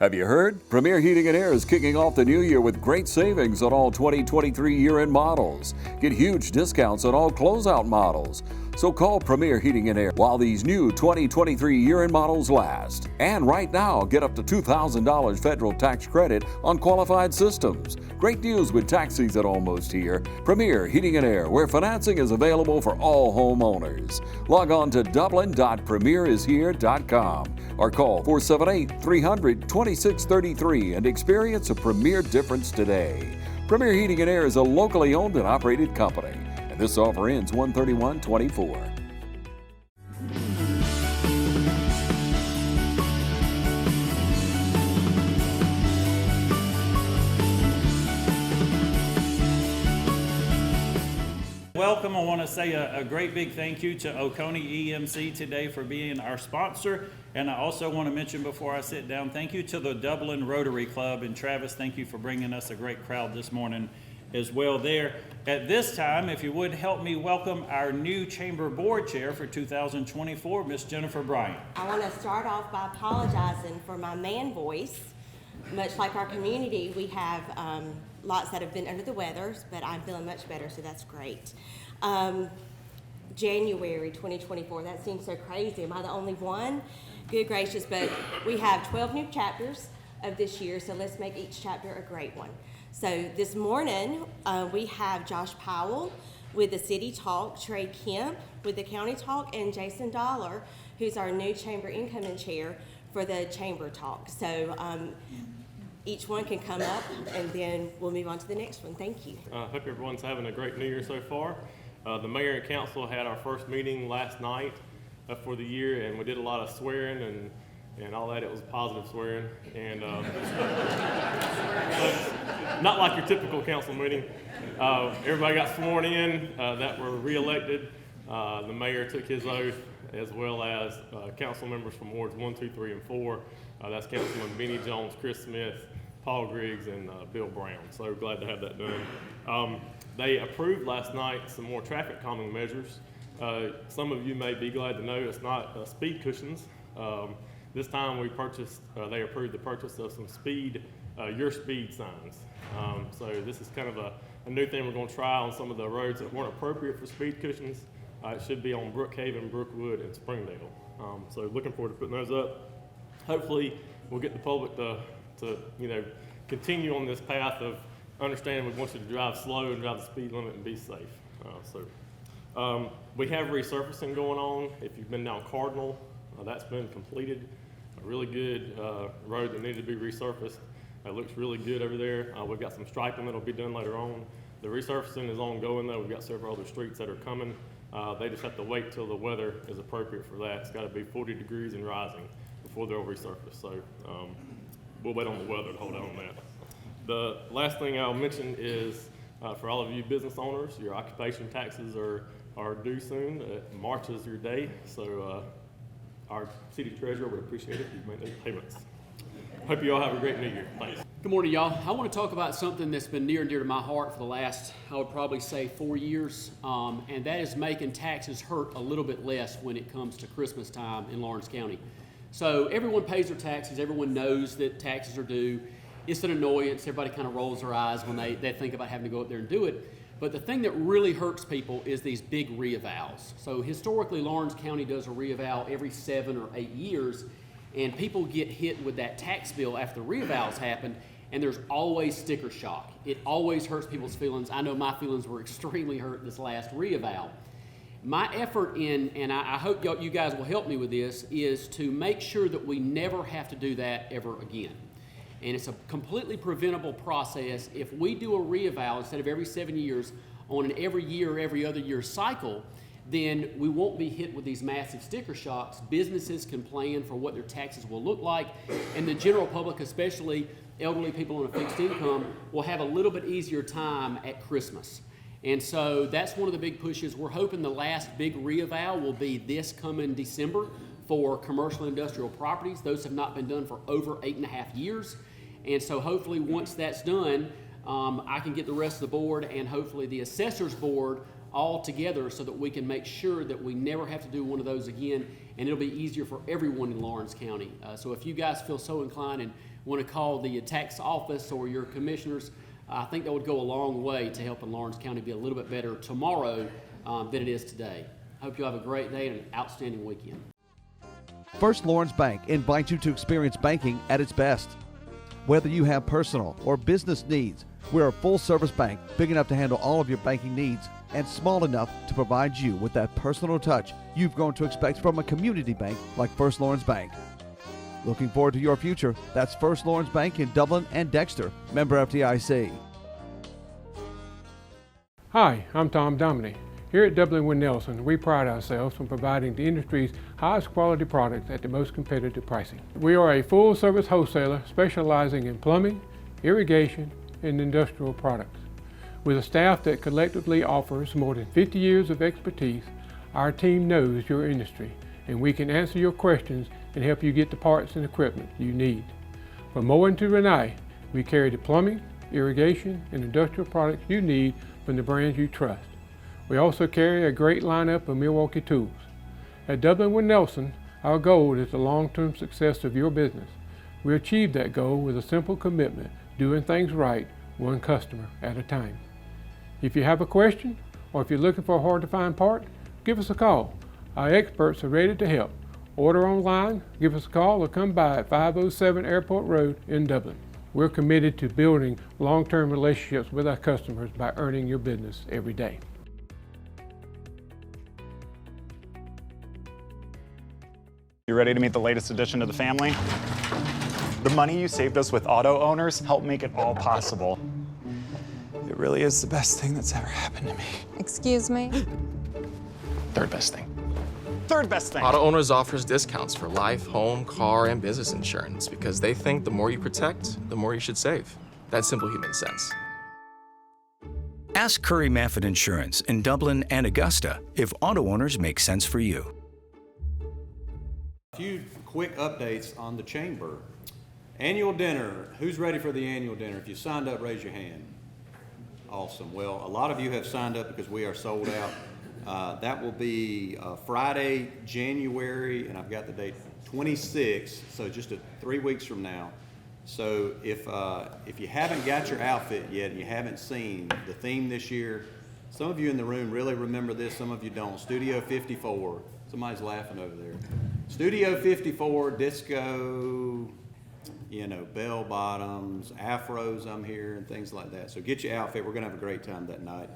Have you heard? Premier Heating and Air is kicking off the new year with great savings on all 2023 year-end models. Get huge discounts on all closeout models. So call Premier Heating and Air while these new 2023 year-end models last. And right now, get up to $2,000 federal tax credit on qualified systems. Great deals with tax season almost here. Premier Heating and Air, where financing is available for all homeowners. Log on to dublin.premierishere.com or call 478-300-2633 and experience a Premier difference today. Premier Heating and Air is a locally owned and operated company. And this offer ends 1/31/24. Welcome. I want to say a great big thank you to Oconee EMC today for being our sponsor. And I also want to mention before I sit down, thank you to the Dublin Rotary Club. And Travis, thank you for bringing us a great crowd this morning as well there. At this time, if you would help me welcome our new Chamber Board Chair for 2024, Ms. Jennifer Bryant. I want to start off by apologizing for my man voice. Much like our community, we have lots that have been under the weather, but I'm feeling much better, so that's great. January 2024, that seems so crazy. Am I the only one? Good gracious, but we have 12 new chapters of this year, so let's make each chapter a great one. So this morning, we have Josh Powell with the City Talk, Trey Kemp with the County Talk, and Jason Dollar, who's our new Chamber Incoming Chair for the Chamber Talk. So each one can come up, and then we'll move on to the next one. Thank you. I hope everyone's having a great New Year so far. The Mayor and Council had our first meeting last night for the year, and we did a lot of swearing and all that. It was positive swearing, and not like your typical council meeting. Everybody got sworn in that were re-elected. The mayor took his oath, as well as council members from wards 1, 2, 3, and 4. That's Councilman Benny Jones, Chris Smith, Paul Griggs, and Bill Brown. So glad to have that done. They approved last night some more traffic calming measures. Some of you may be glad to know it's not speed cushions. This time they approved the purchase of some your speed signs. So this is kind of a new thing we're going to try on some of the roads that weren't appropriate for speed cushions. It should be on Brookhaven, Brookwood, and Springdale. So looking forward to putting those up. Hopefully we'll get the public to continue on this path of understanding we want you to drive slow and drive the speed limit and be safe. We have resurfacing going on. If you've been down Cardinal, that's been completed. A really good road that needed to be resurfaced. It looks really good over there. We've got some striping that'll be done later on. The resurfacing is ongoing though. We've got several other streets that are coming. They just have to wait till the weather is appropriate for that. It's got to be 40 degrees and rising before they'll resurface. So we'll wait on the weather to hold out on that. The last thing I'll mention is for all of you business owners, your occupation taxes are due soon. March is your day, so our city treasurer would appreciate it if you make those payments. Hope you all have a great New Year. Thanks. Good morning, y'all. I want to talk about something that's been near and dear to my heart for the last, I would probably say, 4 years, and that is making taxes hurt a little bit less when it comes to Christmas time in Lawrence County. So everyone pays their taxes. Everyone knows that taxes are due. It's an annoyance. Everybody kind of rolls their eyes when they think about having to go up there and do it. But the thing that really hurts people is these big reevals. So historically, Lawrence County does a reeval every 7 or 8 years, and people get hit with that tax bill after the reevals happen, and there's always sticker shock. It always hurts people's feelings. I know my feelings were extremely hurt this last reeval. My effort and I hope you guys will help me with this, is to make sure that we never have to do that ever again. And it's a completely preventable process. If we do a reeval instead of every 7 years on an every year or every other year cycle, then we won't be hit with these massive sticker shocks. Businesses can plan for what their taxes will look like, and the general public, especially elderly people on a fixed income, will have a little bit easier time at Christmas. And so that's one of the big pushes. We're hoping the last big reeval will be this coming December for commercial and industrial properties. Those have not been done for over 8.5 years. And so hopefully once that's done, I can get the rest of the board and hopefully the assessors board all together so that we can make sure that we never have to do one of those again, and it'll be easier for everyone in Lawrence County. So if you guys feel so inclined and want to call the tax office or your commissioners, I think that would go a long way to helping Lawrence County be a little bit better tomorrow than it is today. Hope you have a great day and an outstanding weekend. First Lawrence Bank invites you to experience banking at its best. Whether you have personal or business needs, we're a full-service bank big enough to handle all of your banking needs and small enough to provide you with that personal touch you've grown to expect from a community bank like First Lawrence Bank. Looking forward to your future? That's First Lawrence Bank in Dublin and Dexter, member FDIC. Hi, I'm Tom Dominy. Here at Dublin Wood Nelson, we pride ourselves on providing the industry's highest quality products at the most competitive pricing. We are a full-service wholesaler specializing in plumbing, irrigation, and industrial products. With a staff that collectively offers more than 50 years of expertise, our team knows your industry, and we can answer your questions and help you get the parts and equipment you need. From Moen to Renee, we carry the plumbing, irrigation, and industrial products you need from the brands you trust. We also carry a great lineup of Milwaukee tools. At Dublin Wood Nelson, our goal is the long-term success of your business. We achieve that goal with a simple commitment, doing things right, one customer at a time. If you have a question, or if you're looking for a hard-to-find part, give us a call. Our experts are ready to help. Order online, give us a call, or come by at 507 Airport Road in Dublin. We're committed to building long-term relationships with our customers by earning your business every day. You ready to meet the latest addition to the family? The money you saved us with auto owners helped make it all possible. It really is the best thing that's ever happened to me. Excuse me? Third best thing. Third best thing. Auto Owners offers discounts for life, home, car, and business insurance because they think the more you protect, the more you should save. That's simple human sense. Ask Curry Maffin Insurance in Dublin and Augusta if auto owners make sense for you. A few quick updates on the chamber. Annual dinner. Who's ready for the annual dinner? If you signed up, raise your hand. Awesome. Well, a lot of you have signed up because we are sold out. That will be Friday, January, and I've got the date, 26th, so just 3 weeks from now. So if you haven't got your outfit yet and you haven't seen the theme this year, some of you in the room really remember this, some of you don't. Studio 54. Somebody's laughing over there. Studio 54, disco, you know, bell bottoms, afros I'm here, and things like that. So get your outfit. We're going to have a great time that night.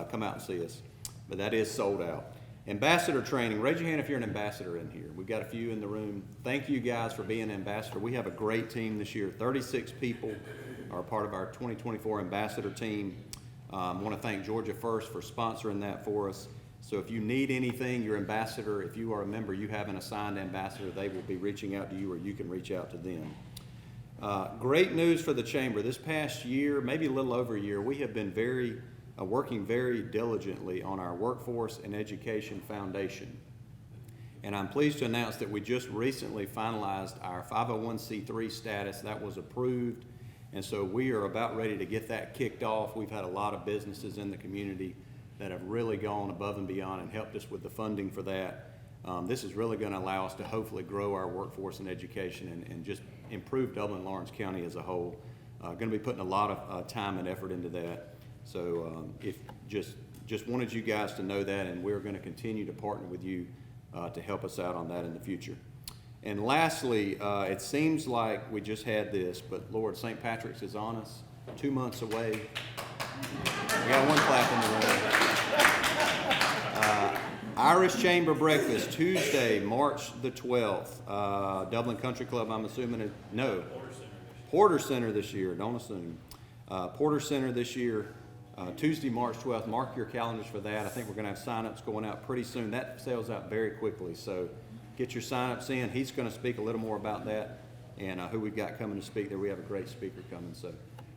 Come out and see us. But that is sold out. Ambassador training. Raise your hand if you're an ambassador in here. We've got a few in the room. Thank you guys for being an ambassador. We have a great team this year. 36 people are part of our 2024 ambassador team. I want to thank Georgia First for sponsoring that for us. So if you need anything, your ambassador, if you are a member, you have an assigned ambassador, they will be reaching out to you or you can reach out to them. Great news for the chamber. This past year, maybe a little over a year, we have been working very diligently on our Workforce and Education Foundation. And I'm pleased to announce that we just recently finalized our 501c3 status. That was approved. And so we are about ready to get that kicked off. We've had a lot of businesses in the community that have really gone above and beyond and helped us with the funding for that. This is really going to allow us to hopefully grow our workforce and education and just improve Dublin Lawrence County as a whole. Going to be putting a lot of time and effort into that. So if just wanted you guys to know that, and we're going to continue to partner with you to help us out on that in the future. And lastly, it seems like we just had this, but Lord, St. Patrick's is on us, 2 months away. We got one clap in the room. Irish Chamber Breakfast, Tuesday, March the 12th. Dublin Country Club, I'm assuming, Porter Center this year, don't assume. Porter Center this year, Tuesday, March 12th. Mark your calendars for that. I think we're going to have sign-ups going out pretty soon. That sells out very quickly, so get your sign-ups in. He's going to speak a little more about that and who we've got coming to speak there. We have a great speaker coming, so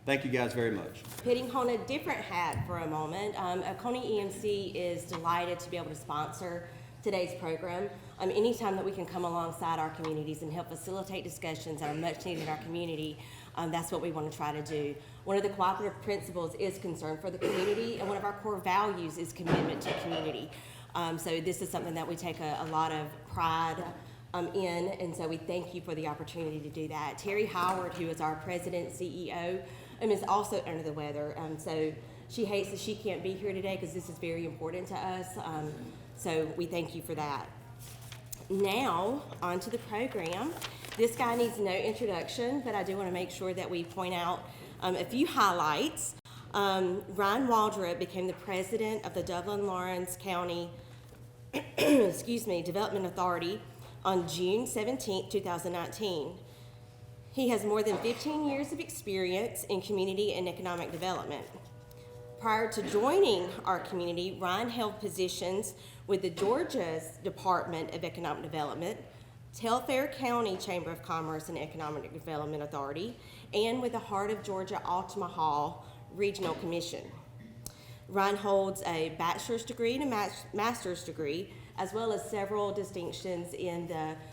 thank you guys very much. Putting on a different hat for a moment, Oconee EMC is delighted to be able to sponsor today's program. Anytime that we can come alongside our communities and help facilitate discussions that are much needed in our community, that's what we want to try to do. One of the cooperative principles is concern for the community, and one of our core values is commitment to community. So this is something that we take a lot of pride in, and so we thank you for the opportunity to do that. Terry Howard, who is our president and CEO, is also under the weather, so she hates that she can't be here today because this is very important to us, so we thank you for that. Now, on to the program. This guy needs no introduction, but I do want to make sure that we point out a few highlights. Ryan Waldrop became the president of the Dublin-Lawrence County Development Authority on June 17, 2019. He has more than 15 years of experience in community and economic development. Prior to joining our community, Ryan held positions with the Georgia's Department of Economic Development, Telfair County Chamber of Commerce and Economic Development Authority, and with the Heart of Georgia Altamaha Regional Commission. Ryan holds a bachelor's degree and a master's degree, as well as several distinctions in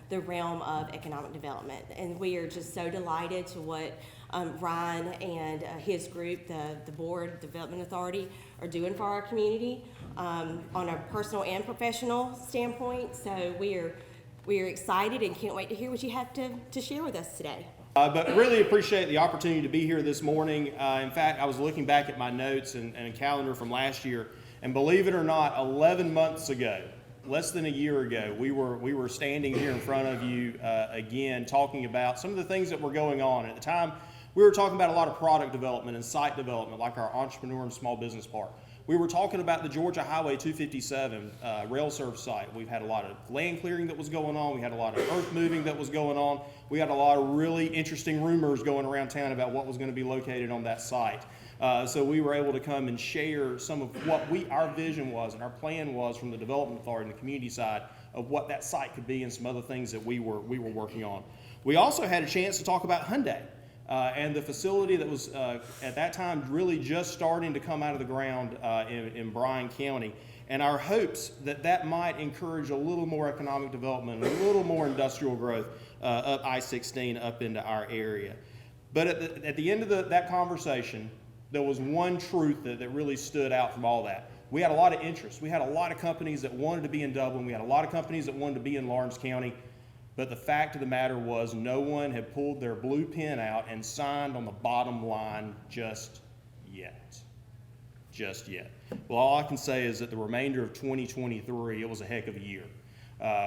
the realm of economic development. And we are just so delighted to what Ryan and his group, the Board Development Authority, are doing for our community on a personal and professional standpoint. So we are excited and can't wait to hear what you have to share with us today. But really appreciate the opportunity to be here this morning. In fact, I was looking back at my notes and a calendar from last year, and believe it or not, 11 months ago, less than a year ago, we were standing here in front of you again, talking about some of the things that were going on. At the time, we were talking about a lot of product development and site development, like our Entrepreneur and Small Business Park. We were talking about the Georgia Highway 257 rail serve site. We've had a lot of land clearing that was going on. We had a lot of earth moving that was going on. We had a lot of really interesting rumors going around town about what was going to be located on that site. So we were able to come and share some of what our vision was and our plan was from the Development Authority and the community side of what that site could be and some other things that we were working on. We also had a chance to talk about Hyundai. And the facility that was at that time really just starting to come out of the ground in Bryan County, and our hopes that might encourage a little more economic development, a little more industrial growth up I-16 up into our area. But at the end of that conversation, there was one truth that really stood out from all that. We had a lot of interest. We had a lot of companies that wanted to be in Dublin. We had a lot of companies that wanted to be in Lawrence County. But the fact of the matter was no one had pulled their blue pen out and signed on the bottom line just yet. Just yet. Well, all I can say is that the remainder of 2023, it was a heck of a year.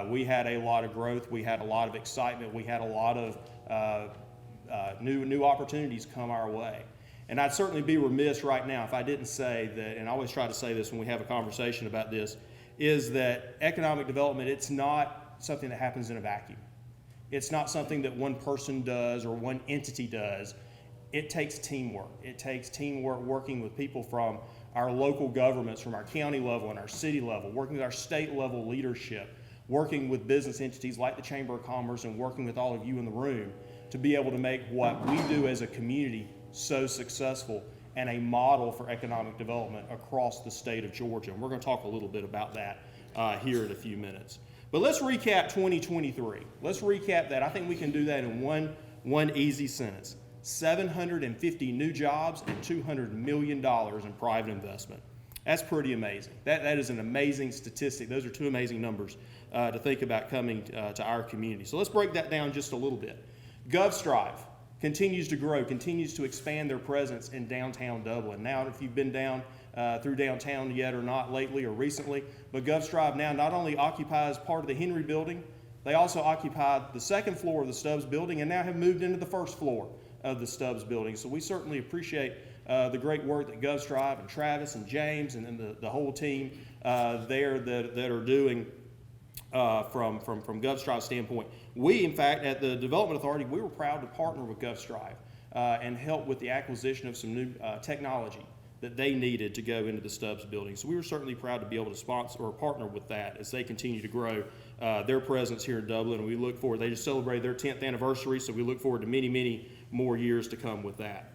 We had a lot of growth. We had a lot of excitement. We had a lot of new opportunities come our way. And I'd certainly be remiss right now if I didn't say that, and I always try to say this when we have a conversation about this, is that economic development, it's not something that happens in a vacuum. It's not something that one person does or one entity does. It takes teamwork. It takes teamwork working with people from our local governments, from our county level and our city level, working with our state level leadership, working with business entities like the Chamber of Commerce, and working with all of you in the room to be able to make what we do as a community so successful and a model for economic development across the state of Georgia. And we're going to talk a little bit about that here in a few minutes. But let's recap 2023. Let's recap that. I think we can do that in one easy sentence. 750 new jobs and $200 million in private investment. That's pretty amazing. That is an amazing statistic. Those are two amazing numbers to think about coming to our community. So let's break that down just a little bit. GovStrive continues to grow, continues to expand their presence in downtown Dublin. Now, if you've been down through downtown yet or not lately or recently, but GovStrive now not only occupies part of the Henry building, they also occupy the second floor of the Stubbs building and now have moved into the first floor of the Stubbs building. So we certainly appreciate the great work that GovStrive and Travis and James and then the whole team there that are doing from GovStrive's standpoint. We, in fact, at the Development Authority, we were proud to partner with GovStrive and help with the acquisition of some new technology that they needed to go into the Stubbs building. So we were certainly proud to be able to sponsor or partner with that as they continue to grow their presence here in Dublin. And we look forward, they just celebrated their 10th anniversary, so we look forward to many, many more years to come with that.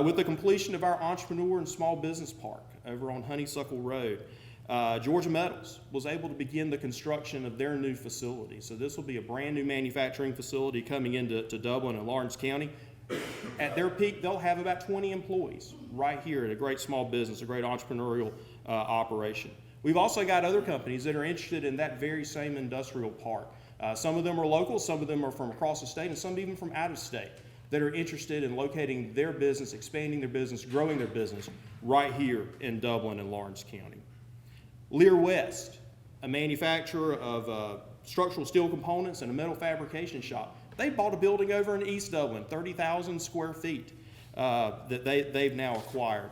With the completion of our Entrepreneur and Small Business Park over on Honeysuckle Road, Georgia Metals was able to begin the construction of their new facility. So this will be a brand new manufacturing facility coming into Dublin and Lawrence County. At their peak, they'll have about 20 employees right here at a great small business, a great entrepreneurial operation. We've also got other companies that are interested in that very same industrial park. Some of them are local, some of them are from across the state, and some even from out of state that are interested in locating their business, expanding their business, growing their business right here in Dublin and Lawrence County. Lear West, a manufacturer of structural steel components and a metal fabrication shop, they bought a building over in East Dublin, 30,000 square feet that they've now acquired.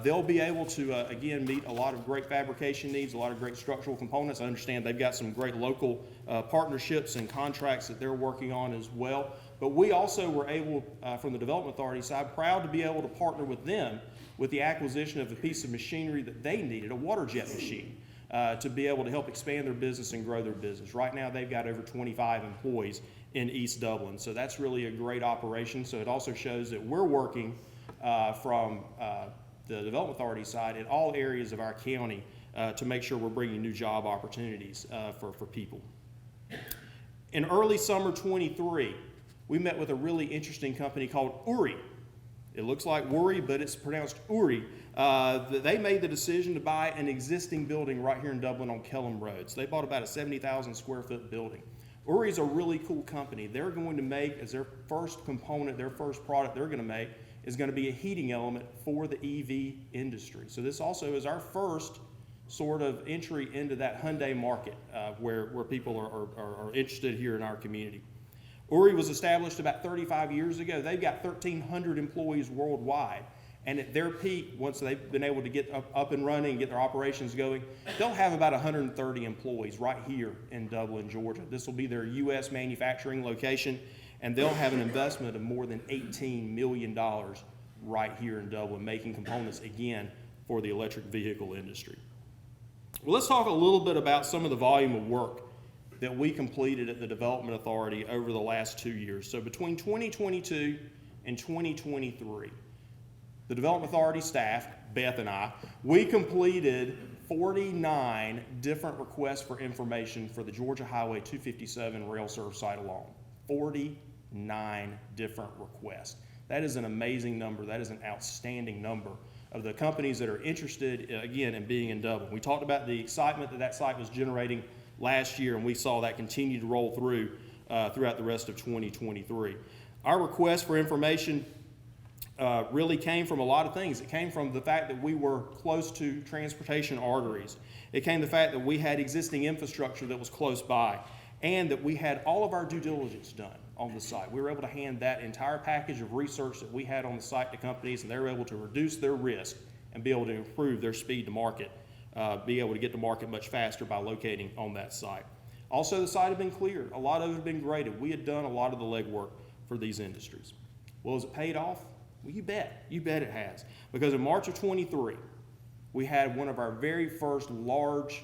They'll be able to, again, meet a lot of great fabrication needs, a lot of great structural components. I understand they've got some great local partnerships and contracts that they're working on as well. But we also were able, from the Development Authority side, proud to be able to partner with them with the acquisition of a piece of machinery that they needed, a water jet machine, to be able to help expand their business and grow their business. Right now, they've got over 25 employees in East Dublin. So that's really a great operation. So it also shows that we're working from the Development Authority side in all areas of our county to make sure we're bringing new job opportunities for people. In early summer 23, we met with a really interesting company called Uri. It looks like worry, but it's pronounced Uri. They made the decision to buy an existing building right here in Dublin on Kellam Road. So they bought about a 70,000 square foot building. Uri is a really cool company. They're going to make, as their first component, their first product they're going to make is going to be a heating element for the EV industry. So this also is our first sort of entry into that Hyundai market where people are interested here in our community. Uri was established about 35 years ago. They've got 1,300 employees worldwide. And at their peak, once they've been able to get up and running and get their operations going, they'll have about 130 employees right here in Dublin, Georgia. This will be their U.S. manufacturing location, and they'll have an investment of more than $18 million right here in Dublin, making components, again, for the electric vehicle industry. Well, let's talk a little bit about some of the volume of work that we completed at the Development Authority over the last 2 years. So between 2022 and 2023, the Development Authority staff, Beth and I, we completed 49 different requests for information for the Georgia Highway 257 rail serve site alone. 49 different requests. That is an amazing number. That is an outstanding number of the companies that are interested, again, in being in Dublin. We talked about the excitement that site was generating last year, and we saw that continue to roll through throughout the rest of 2023. Our request for information really came from a lot of things. It came from the fact that we were close to transportation arteries. It came from the fact that we had existing infrastructure that was close by, and that we had all of our due diligence done on the site. We were able to hand that entire package of research that we had on the site to companies, and they were able to reduce their risk and be able to improve their speed to market, be able to get to market much faster by locating on that site. Also, the site had been cleared. A lot of it had been graded. We had done a lot of the legwork for these industries. Well, has it paid off? Well, you bet. You bet it has. Because in March of 23, we had one of our very first large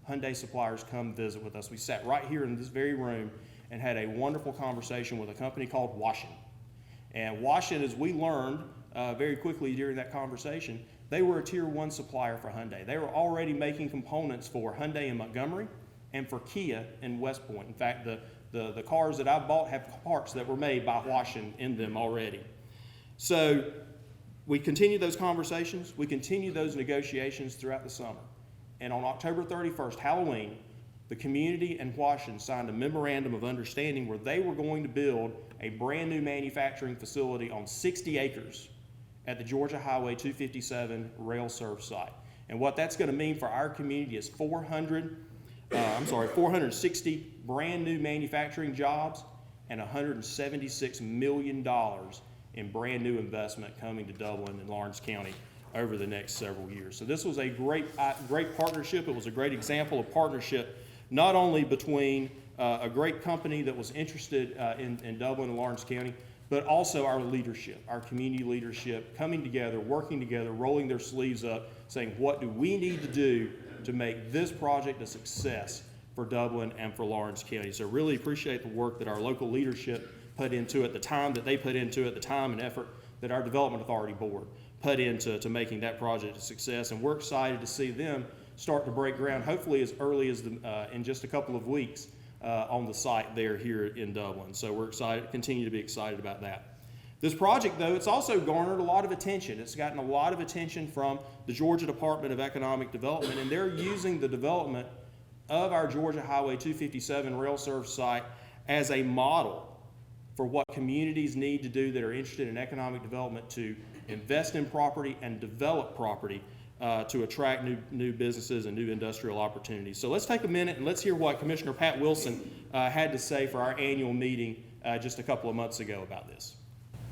Hyundai suppliers come visit with us. We sat right here in this very room and had a wonderful conversation with a company called Washington. And Washington, as we learned very quickly during that conversation, they were a tier 1 supplier for Hyundai. They were already making components for Hyundai in Montgomery and for Kia in West Point. In fact, the cars that I bought have parts that were made by Washington in them already. So we continued those conversations. We continued those negotiations throughout the summer. And on October 31st, Halloween, the community and Washington signed a memorandum of understanding where they were going to build a brand new manufacturing facility on 60 acres at the Georgia Highway 257 rail serve site. And what that's going to mean for our community is 460 brand new manufacturing jobs and $176 million in brand new investment coming to Dublin and Lawrence County over the next several years. So this was a great partnership. It was a great example of partnership, not only between a great company that was interested in Dublin and Lawrence County, but also our leadership, our community leadership, coming together, working together, rolling their sleeves up, saying, what do we need to do to make this project a success for Dublin and for Lawrence County? So really appreciate the work that our local leadership put into it, the time that they put into it, the time and effort that our Development Authority Board put into making that project a success. And we're excited to see them start to break ground, hopefully as early as in just a couple of weeks on the site there here in Dublin. So we're excited, continue to be excited about that. This project, though, it's also garnered a lot of attention. It's gotten a lot of attention from the Georgia Department of Economic Development, and they're using the development of our Georgia Highway 257 rail serve site as a model for what communities need to do that are interested in economic development to invest in property and develop property to attract new businesses and new industrial opportunities. So let's take a minute and let's hear what Commissioner Pat Wilson had to say for our annual meeting just a couple of months ago about this.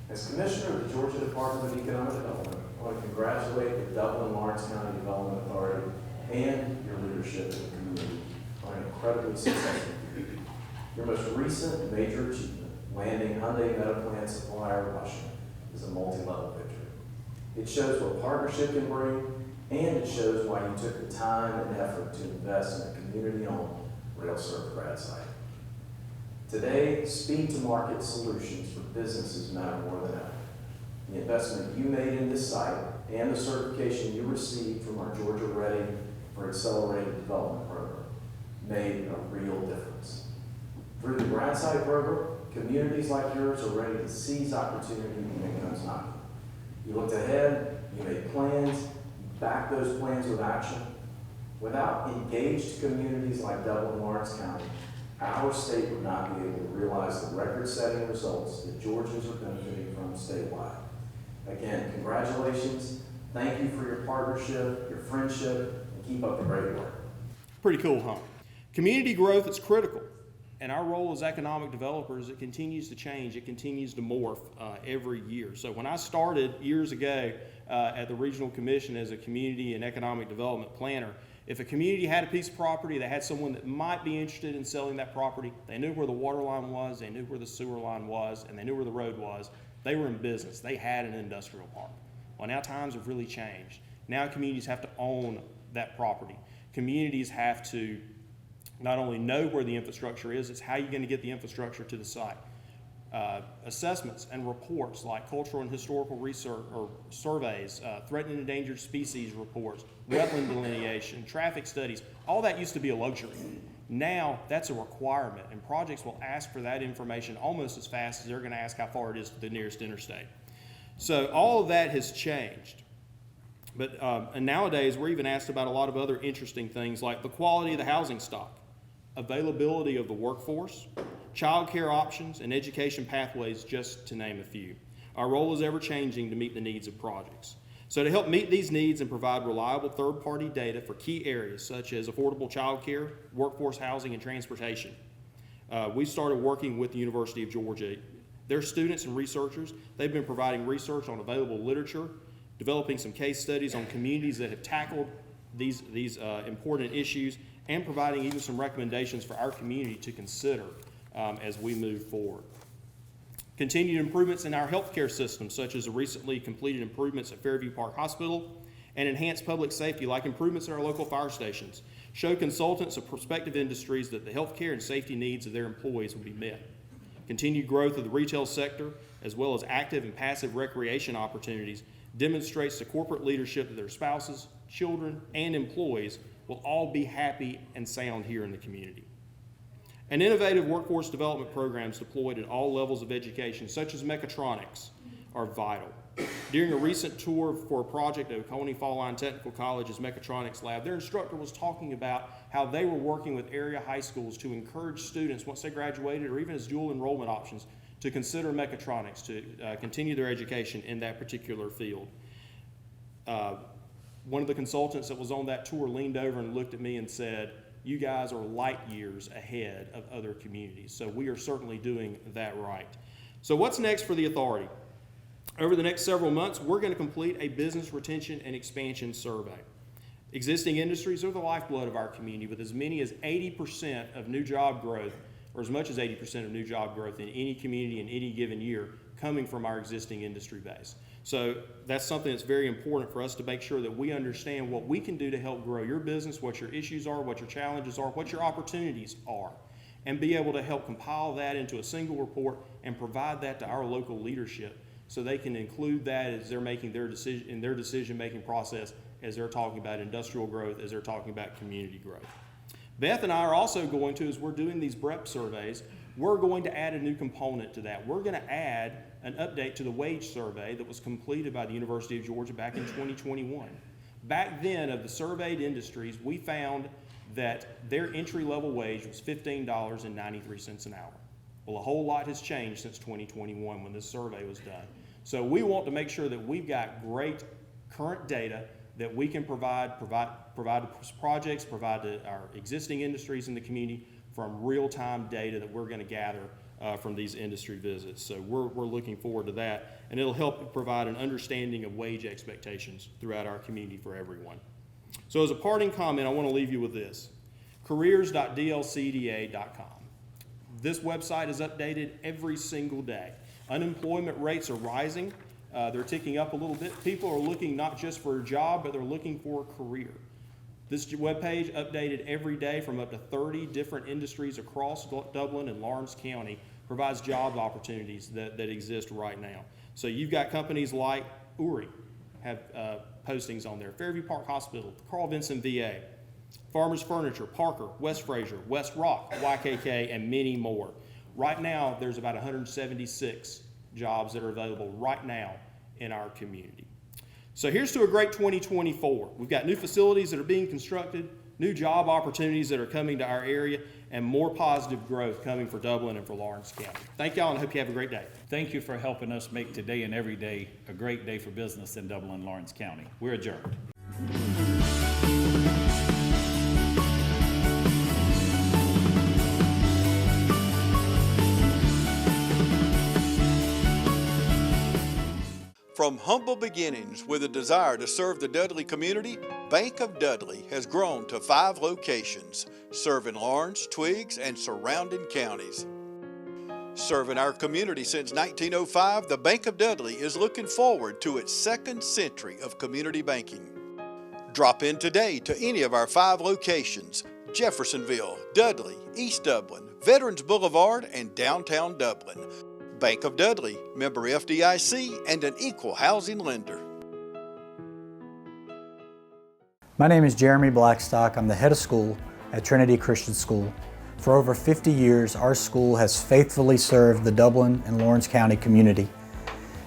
As Commissioner of the Georgia Department of Economic Development, I want to congratulate the Dublin-Lawrence County Development Authority and your leadership in the community on an incredibly successful year. Your most recent major achievement, landing Hyundai Metaplan supplier Washington, is a multi-level victory. It shows what partnership can bring, and it shows why you took the time and effort to invest in a community-owned rail-served grad site. Today, speed-to-market solutions for businesses matter more than ever. The investment you made in this site and the certification you received from our Georgia Ready for Accelerated Development program made a real difference. Through the grad site program, communities like yours are ready to seize opportunity when it comes knocking. You looked ahead, you made plans, you backed those plans with action. Without engaged communities like Dublin-Lawrence County, our state would not be able to realize the record-setting results that Georgians are benefiting from statewide. Again, congratulations. Thank you for your partnership, your friendship, and keep up the great work. Pretty cool, huh? Community growth is critical, and our role as economic developers, it continues to change. It continues to morph every year. So when I started years ago at the Regional Commission as a community and economic development planner, if a community had a piece of property, they had someone that might be interested in selling that property, they knew where the water line was, they knew where the sewer line was, and they knew where the road was, they were in business. They had an industrial park. Well, now times have really changed. Now communities have to own that property. Communities have to not only know where the infrastructure is, it's how you're going to get the infrastructure to the site. Assessments and reports like cultural and historical research or surveys, threatened and endangered species reports, wetland delineation, traffic studies, all that used to be a luxury. Now that's a requirement, and projects will ask for that information almost as fast as they're going to ask how far it is to the nearest interstate. So all of that has changed. But and nowadays we're even asked about a lot of other interesting things like the quality of the housing stock, availability of the workforce, child care options, and education pathways, just to name a few. Our role is ever changing to meet the needs of projects. So to help meet these needs and provide reliable third-party data for key areas such as affordable child care, workforce housing, and transportation, we started working with the University of Georgia. Their students and researchers, they've been providing research on available literature, developing some case studies on communities that have tackled these important issues, and providing even some recommendations for our community to consider as we move forward. Continued improvements in our healthcare system, such as the recently completed improvements at Fairview Park Hospital, and enhanced public safety, like improvements at our local fire stations, show consultants of prospective industries that the healthcare and safety needs of their employees will be met. Continued growth of the retail sector, as well as active and passive recreation opportunities, demonstrates to corporate leadership that their spouses, children, and employees will all be happy and sound here in the community. And innovative workforce development programs deployed at all levels of education, such as mechatronics, are vital. During a recent tour for a project at Oconee Fall Line Technical College's mechatronics lab, their instructor was talking about how they were working with area high schools to encourage students, once they graduated or even as dual enrollment options, to consider mechatronics, to continue their education in that particular field. One of the consultants that was on that tour leaned over and looked at me and said, "You guys are light years ahead of other communities." So we are certainly doing that right. So what's next for the authority? Over the next several months, we're going to complete a business retention and expansion survey. Existing industries are the lifeblood of our community, with as many as 80% of new job growth, or as much as 80% of new job growth in any community in any given year coming from our existing industry base. So that's something that's very important for us to make sure that we understand what we can do to help grow your business, what your issues are, what your challenges are, what your opportunities are, and be able to help compile that into a single report and provide that to our local leadership so they can include that as they're making their decision in their decision-making process, as they're talking about industrial growth, as they're talking about community growth. Beth and I are also going to, as we're doing these BREP surveys, we're going to add a new component to that. We're going to add an update to the wage survey that was completed by the University of Georgia back in 2021. Back then, of the surveyed industries, we found that their entry-level wage was $15.93 an hour. Well, a whole lot has changed since 2021 when this survey was done. So we want to make sure that we've got great current data that we can provide to projects, provide to our existing industries in the community from real-time data that we're going to gather from these industry visits. So we're looking forward to that, and it'll help provide an understanding of wage expectations throughout our community for everyone. So as a parting comment, I want to leave you with this: careers.dlcda.com. This website is updated every single day. Unemployment rates are rising. They're ticking up a little bit. People are looking not just for a job, but they're looking for a career. This webpage, updated every day from up to 30 different industries across Dublin and Lawrence County, provides job opportunities that exist right now. So you've got companies like URI have postings on there, Fairview Park Hospital, Carl Vinson VA, Farmers Furniture, Parker, West Fraser, West Rock, YKK, and many more. Right now, there's about 176 jobs that are available right now in our community. So here's to a great 2024. We've got new facilities that are being constructed, new job opportunities that are coming to our area, and more positive growth coming for Dublin and for Lawrence County. Thank y'all, and I hope you have a great day. Thank you for helping us make today and every day a great day for business in Dublin and Lawrence County. We're adjourned. From humble beginnings with a desire to serve the Dudley community, Bank of Dudley has grown to 5 locations, serving Lawrence, Twiggs, and surrounding counties. Serving our community since 1905, the Bank of Dudley is looking forward to its 2nd century of community banking. Drop in today to any of our 5 locations: Jeffersonville, Dudley, East Dublin, Veterans Boulevard, and downtown Dublin. Bank of Dudley, member FDIC, and an equal housing lender. My name is Jeremy Blackstock. I'm the head of school at Trinity Christian School. For over 50 years, our school has faithfully served the Dublin and Lawrence County community.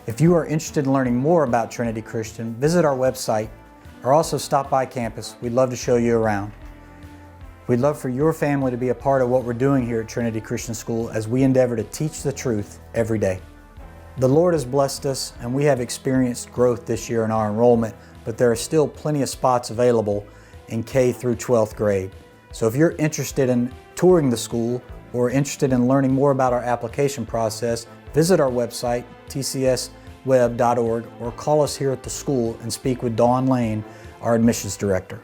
If you are interested in learning more about Trinity Christian, visit our website or also stop by campus. We'd love to show you around. We'd love for your family to be a part of what we're doing here at Trinity Christian School as we endeavor to teach the truth every day. The Lord has blessed us and we have experienced growth this year in our enrollment, but there are still plenty of spots available in K through 12th grade. So if you're interested in touring the school or interested in learning more about our application process, visit our website, tcsweb.org, or call us here at the school and speak with Dawn Lane, our admissions director.